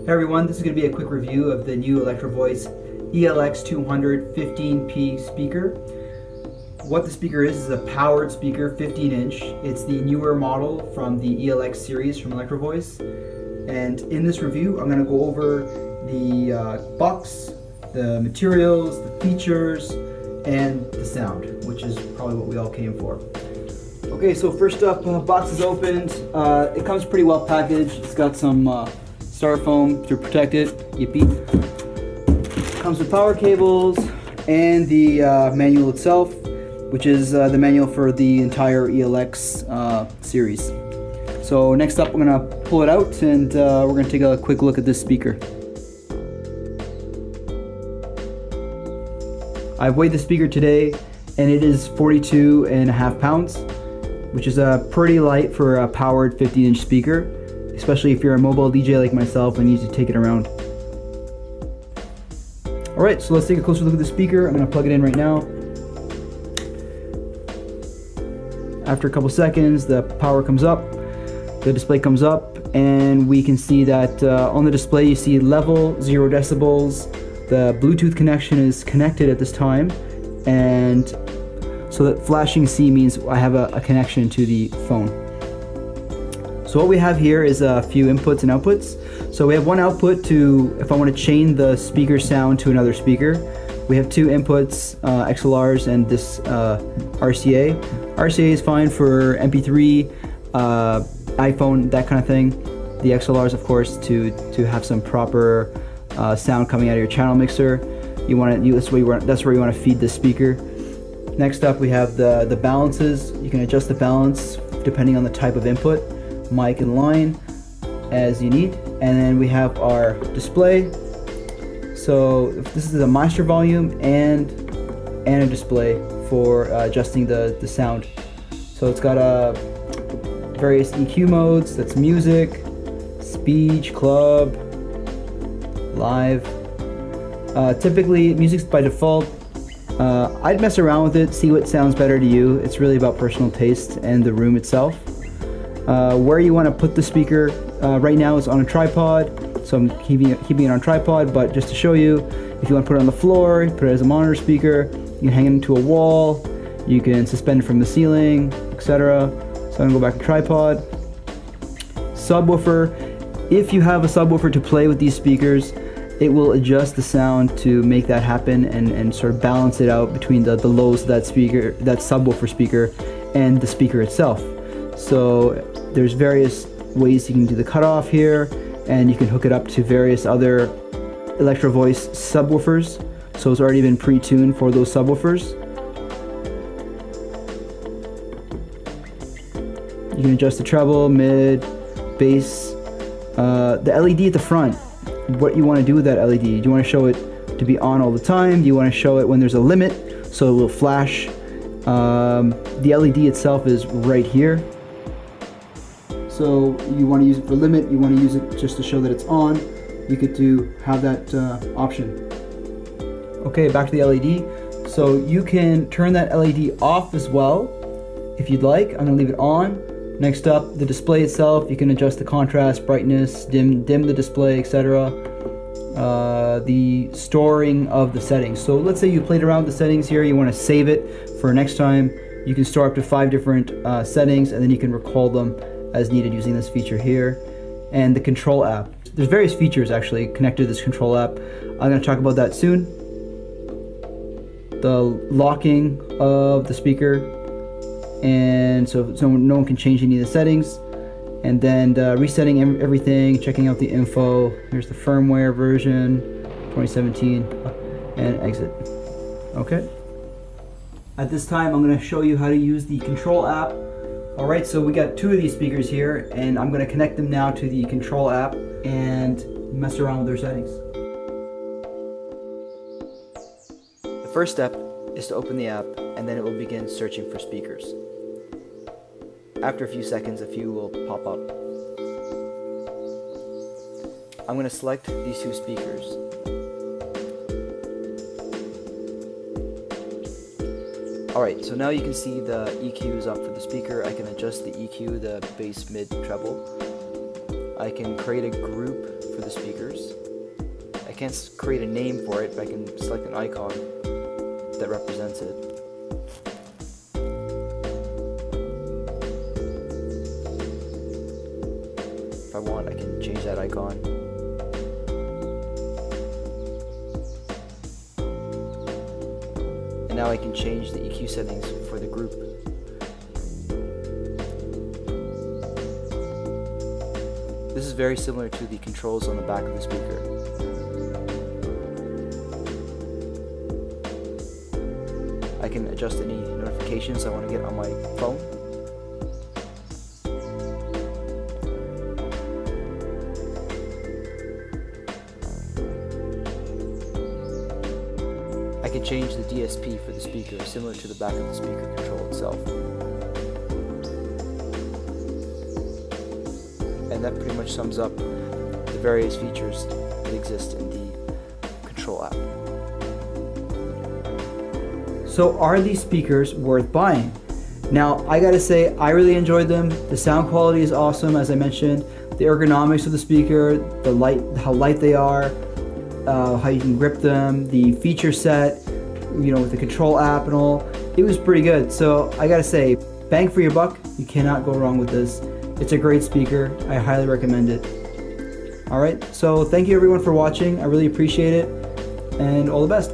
Hey everyone, this is going to be a quick review of the new Electro Voice ELX200-15P speaker. What the speaker is a powered speaker, 15-inch. It's the newer model from the ELX series from Electro Voice. And in this review, I'm going to go over the box, the materials, the features, and the sound, which is probably what we all came for. Okay, so first up, box is opened. It comes pretty well packaged. It's got some styrofoam to protect it. Yippee. Comes with power cables and the manual itself, which is the manual for the entire ELX series. So next up, we're gonna pull it out and we're gonna take a quick look at this speaker. I've weighed the speaker today and it is 42.5 pounds, which is pretty light for a powered 15-inch speaker, especially if you're a mobile DJ like myself and need to take it around. Alright, so let's take a closer look at the speaker. I'm going to plug it in right now. After a couple seconds, the power comes up, the display comes up, and we can see that on the display you see level, 0 decibels. The Bluetooth connection is connected at this time, and so that flashing C means I have a connection to the phone. So what we have here is a few inputs and outputs. So we have one output to, if I want to chain the speaker sound to another speaker. We have two inputs, XLRs and this RCA. RCA is fine for MP3, iPhone, that kind of thing. The XLRs, of course, to have some proper sound coming out of your channel mixer. That's where you want to feed the speaker. Next up, we have the balances. You can adjust the balance depending on the type of input, mic and line, as you need. And then we have our display. So this is a master volume and a display for adjusting the sound. So it's got various EQ modes. That's music, speech, club, live. Typically, music's by default. I'd mess around with it, see what sounds better to you. It's really about personal taste and the room itself. Where you want to put the speaker right now is on a tripod, so I'm keeping it on tripod, but just to show you, if you want to put it on the floor, put it as a monitor speaker, you can hang it into a wall, you can suspend it from the ceiling, etc. So I'm going to go back to tripod. Subwoofer. If you have a subwoofer to play with these speakers, it will adjust the sound to make that happen and sort of balance it out between the lows of that speaker, that subwoofer speaker, and the speaker itself. So there's various ways you can do the cutoff here, and you can hook it up to various other Electro Voice subwoofers. So it's already been pre-tuned for those subwoofers. You can adjust the treble, mid, bass. The LED at the front, what you want to do with that LED. Do you want to show it to be on all the time? Do you want to show it when there's a limit so it will flash? The LED itself is right here. So you want to use it for limit, you want to use it just to show that it's on, you could have that option. Okay, back to the LED. So you can turn that LED off as well if you'd like. I'm going to leave it on. Next up, the display itself, you can adjust the contrast, brightness, dim the display, etc. The storing of the settings. So let's say you played around with the settings here, you want to save it for next time. You can store up to 5 different settings, and then you can recall them as needed using this feature here. And the control app. There's various features actually connected to this control app. I'm going to talk about that soon. The locking of the speaker, and so no one can change any of the settings. And then resetting everything, checking out the info. Here's the firmware version, 2017, and exit. Okay. At this time, I'm going to show you how to use the control app. Alright, so we got 2 of these speakers here, and I'm going to connect them now to the control app and mess around with their settings. The first step is to open the app, and then it will begin searching for speakers. After a few seconds, a few will pop up. I'm going to select these 2 speakers. Alright, so now you can see the EQ is up for the speaker. I can adjust the EQ, the bass, mid, treble. I can create a group for the speakers. I can't create a name for it, but I can select an icon that represents it. If I want, I can change that icon. And now I can change the EQ settings for the group. This is very similar to the controls on the back of the speaker. I can adjust any notifications I want to get on my phone. I can change the DSP for the speaker, similar to the back of the speaker control itself. And that pretty much sums up the various features that exist in the control app. So are these speakers worth buying? Now, I gotta say, I really enjoyed them. The sound quality is awesome, as I mentioned. The ergonomics of the speaker, the light, how light they are, how you can grip them, the feature set, with the control app and all. It was pretty good. So I gotta say, bang for your buck. You cannot go wrong with this. It's a great speaker. I highly recommend it. Alright, so thank you everyone for watching. I really appreciate it, and all the best.